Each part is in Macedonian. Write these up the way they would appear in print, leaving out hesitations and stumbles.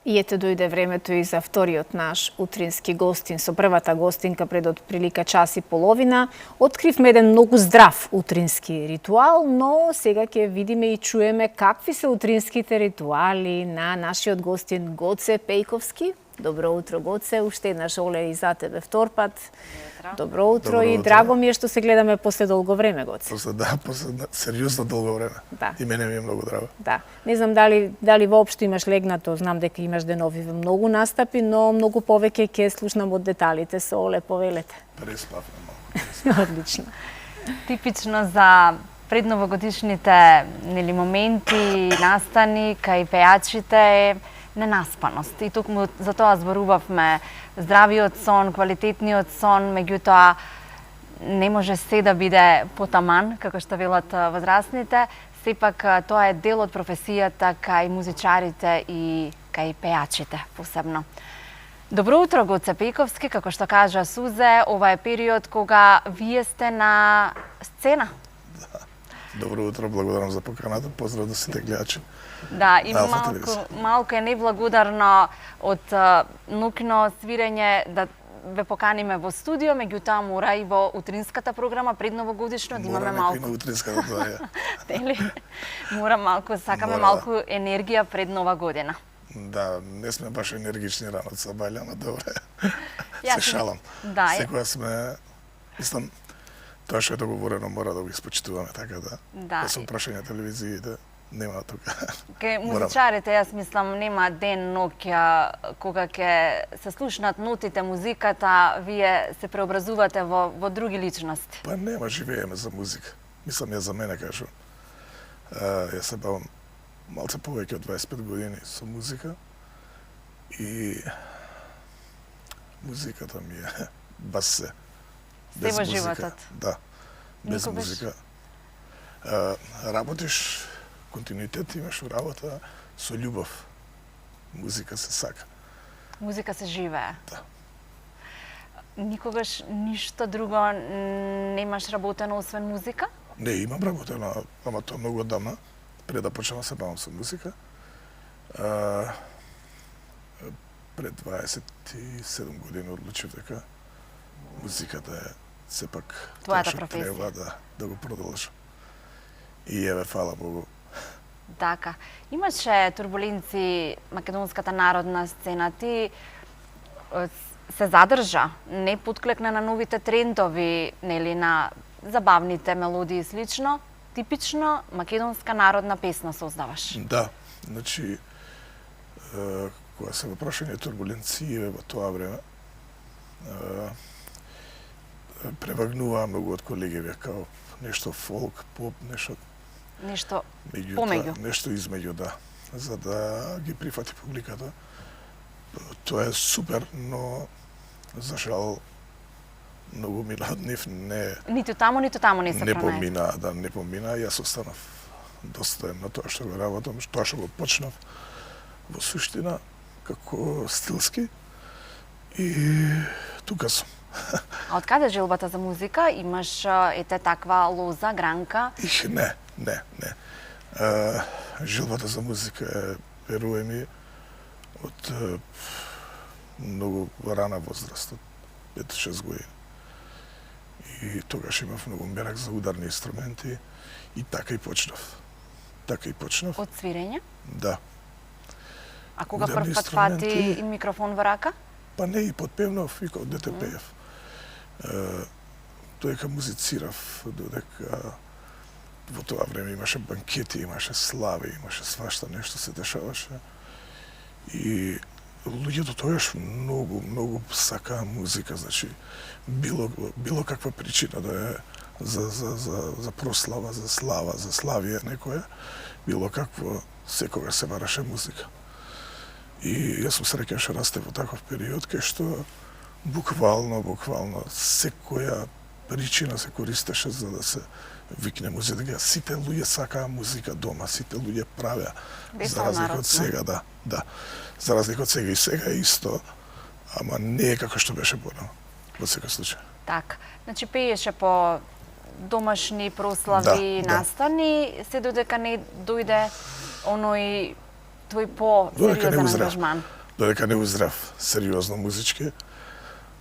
И ете дојде времето и за вториот наш утрински гостин. Со првата гостинка пред отприлика час и половина откривме еден многу здрав утрински ритуал, но сега ќе видиме и чуеме какви се утринските ритуали на нашиот гостин Гоце Пејковски. Добро утро, Гоце, уште еднаш оле и за тебе втор пат. Добро утро и драго ми е што се гледаме после долго време, Гоце. После сериозно долго време. Да. И мене ми е многу драго. Да. Не знам дали воопшто имаш легнато, знам дека имаш денови многу настапи, но многу повеќе ќе слушнам од деталите со Оле, повелете. Преспавме малку. Одлично. Типично за предновогодишните моменти, настани кај пејачите е ненаспаност. И токму за тоа зборувавме здравиот сон, квалитетниот сон, меѓутоа не може се да биде потаман, како што велат возрастните. Сепак тоа е дел од професијата кај музичарите и кај пејачите посебно. Добро утро, Гоце Пејковски, како што кажа Сузе, ова е период кога вие сте на сцена. Да. Добро утро, благодарам за поканата, поздрав до сите гледачи. Да, и малку е неблагодарно од нукно свирење да ве поканиме во студио, меѓутоа мора и во утринската програма предновогодишно да имаме малку. Мора некој на утринската тоа е. Дели? Мора малку, сакаме малку енергија пред нова година. Да, не сме баш енергични рано од Сабајле, ама добре. Се шалам. Да, секоја сме, мислам, тоа што е договорено мора да го испочитуваме, така да. Да се прашање телевизиите нема тука. Ке музичарите, јас мислам, нема ден, ноќ кога ќе се слушнат нотите, музиката, вие се преобразувате во други личности. Па нема, живееме за музика. Мислам, ја за мене кажу. Јас се бавам малце повеќе од 25 години со музика и музиката ми е бас се. Без музика. Животот. Да, без музика. Работиш, континуитет имаш во работа, со љубов. Музика се сака. Музика се живее. Да. Никогаш ништо друго немаш работено освен музика? Не, имам работено, ама тоа многу одамна, пред да почнам се бавам со музика. Пред 27 години одлучив дека музиката е сепак твојата професија. Треба да го продолжам. И еве, фала Богу. Така. Имаше турбуленци македонската народна сцена. Ти се задржа, не потклекна на новите трендови, нели, на забавните мелодии и слично. Типично македонска народна песна создаваш. Да, значи, кога се во прашање турбуленција во тоа време, превагнуваа многу од колегиви, као нешто фолк, поп, нешто помеѓу. Нешто измеѓу, да. За да ги прифати публиката. Тоа е супер, но за жал многу мина од нив не... Ниту таму не се пронајде. Не помина, да, не помина. Јас останав достоен на тоа што го работам, тоа што го почнав во суштина, како стилски. И тука сум. А од каде желбата за музика? Имаш ете таква лоза, гранка? Не. Желбата за музика е, веруе ми, од многу рана возраст, од 5-6 години. И тогаш имав многу мерак за ударни инструменти и така и почнав. Од свирење? Да. А кога прв пат фати микрофон во рака? Па не, и подпевнав, и кога дете пеев. Додека музицирав, додека во тоа време имаше банкети, имаше слави, имаше свашта нешто се дешаваше. И луѓето тогаш многу сакаа музика, значи било каква причина да е за прослава, за слава, за славие некоја, било какво, секогаш се бараше музика. И јас сум среќен што растев во таков период кај што буквално секоја причина се користеше за да се викне музика. Сите луѓе сакаа музика дома, сите луѓе правеа. За разлика од сега, да. За разлика од сега и сега е исто, ама не е како што беше порано, во секој случај. Така. Значи пееше по домашни прослави, настани, се додека не дојде оној твој Додека не по-сериозен узрев. ангажман? Додека не узрев сериозно музички,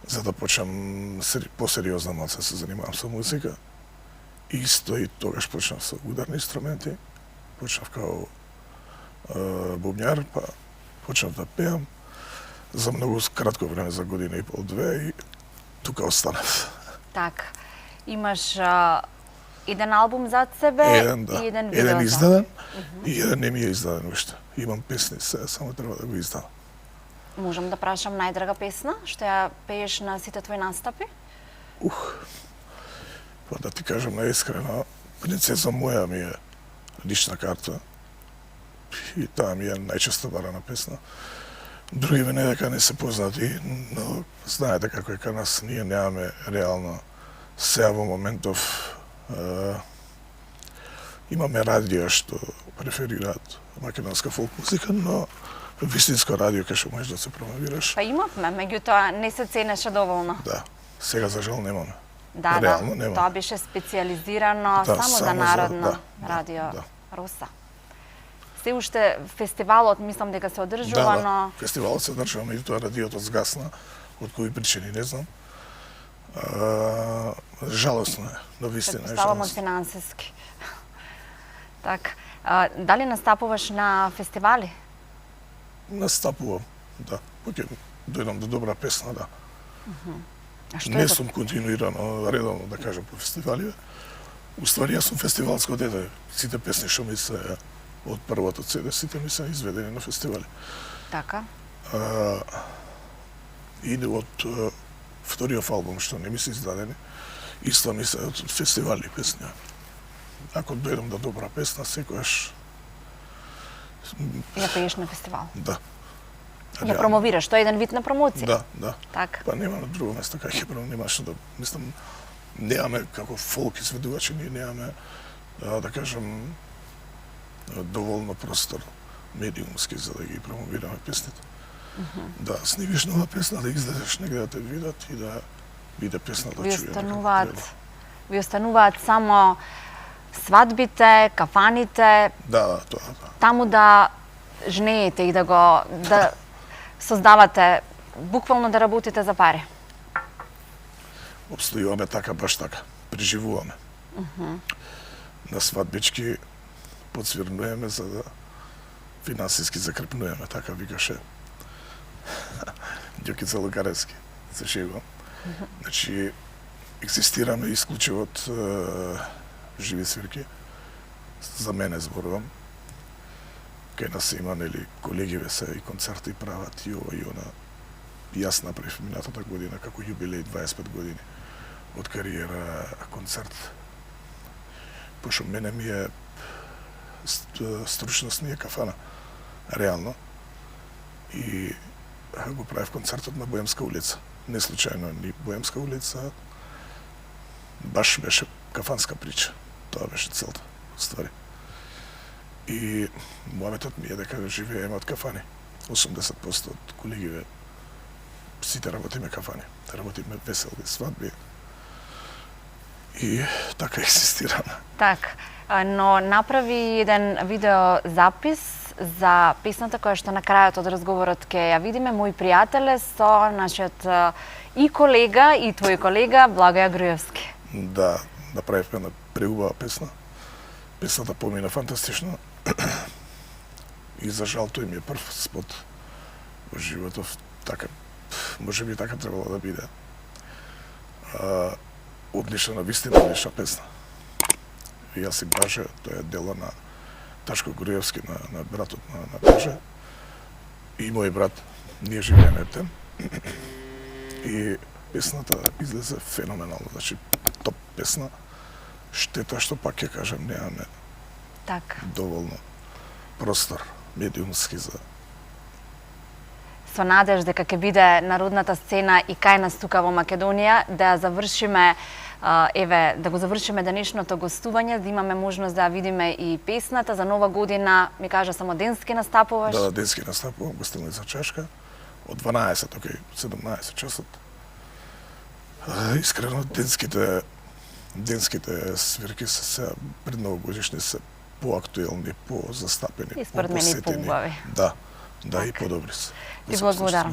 за да почнам посериозно малце се занимавам со музика. Исто и тогаш почнав со ударни инструменти, почнав као бубњар, па почнав да пеам за многу кратко време, за година и пол-две, и тука останав. Така. Имаш еден албум зад себе Еден, да. и еден видео. Еден издаден и еден не ми е издаден уште. Имам песни, само треба да го издадам. Можам да прашам најдрага песна што ја пееш на сите твои настапи? Па да ти кажам наискрено, Принцеса моја ми е лична карта и таа ми е најчесто барана песна. Другиве не дека не се познати, но знаете како е кај нас, ние немаме реално сега во моментов имаме радио што преферираат македонска фолк музика, но вистинско радио кај што можеш да се промовираш. Па имавме, меѓутоа не се ценеше доволно. Да, сега за жал немаме. Да, Реално да, нема. тоа беше специализирано Да, само за само за- Народно да, радио да. Роса. Се уште фестивалот мислам дека се одржува, но Фестивалот се одржува, меѓутоа радиото згасна, од кои причини не знам. Жалосно е, но вистина е предпоставам од жалосно. финансиски. Така. Дали настапуваш на фестивали? Настапувам, да. Ќе дојдам до добра песна, да. А што Не е сум континуирано, редовно, да кажам, по фестивали. Уствари, јас сум фестивалско дете. Сите песни што ми се од првото CD, сите ми се изведени на фестивали. така? И од вториот албум што не ми се издадени, исто ми се од фестивали песни. Ако дојдам до добра песна, секогаш Ја пееш на фестивал. да. Ја промовираш, тоа е еден вид на промоција. Да, да. Така. Па нема на друго место кај ќе нема што да, мислам, немаме како фолк изведувачи, ние немаме, да кажам, доволно простор медиумски за да ги промовираме песните. Да снимиш нова песна, да излезеш негде да те видат и да биде песна да Ви чуе. ви остануваат само свадбите, кафаните, Да, тоа, да. таму да жнеете и да создавате, буквално да работите за пари. Обстојуваме така, баш така. Преживуваме. На свадбички подсвирнуваме за да финансиски закрпнуваме, така викаше Ѓокица Лукаревски, се шегувам. Значи, екзистираме исклучиво од живи свирки. За мене зборувам. Кај нас има, нели, колегиве се и концерти прават и ова и она. И јас направив минатата година како јубилеј 25 години од кариера концерт. Пошто мене ми е стручност ми е кафана, реално. И го правев концертот на Боемска улица. Не случајно ни Боемска улица, баш беше кафанска прича. Тоа беше целта, ствари. И мојаметот ми е дека живееме од кафани. 80% од колегиве сите работиме кафани. Работиме веселби, свадби. И така екзистираме. Така, но направи еден видеозапис за песната која што на крајот од разговорот ќе ја видиме, мој пријателе, со нашиот и колега, и твој колега, Благоја Груевски. Да, направивме една преубава песна. Песната помина фантастично. И за жал тој ми е прв спот во животов. Така, може би така требало да биде. Одлична, навистина одлична песна. И јас и Баже, тоа е дело на Ташко Груевски, на братот на Баже. И мој брат, ние живееме ептен. И песната излезе феноменално, значи топ песна. Штета што пак ќе кажам, немаме Така. доволно простор медиумски за Со надеж дека ќе биде народната сцена и кај нас тука во Македонија, да ја завршиме да го завршиме денешното гостување, да имаме можност да ја видиме и песната за нова година. Ми кажа само денски настапуваш. да денски настапувам, гостилница Чешка, од 12, окей, 17 часот. Искрено, денските свирки се сега пред новогодишни се поактуелни, позастапени, И според мене и поубави. Да, и подобри се. Ти благодарам.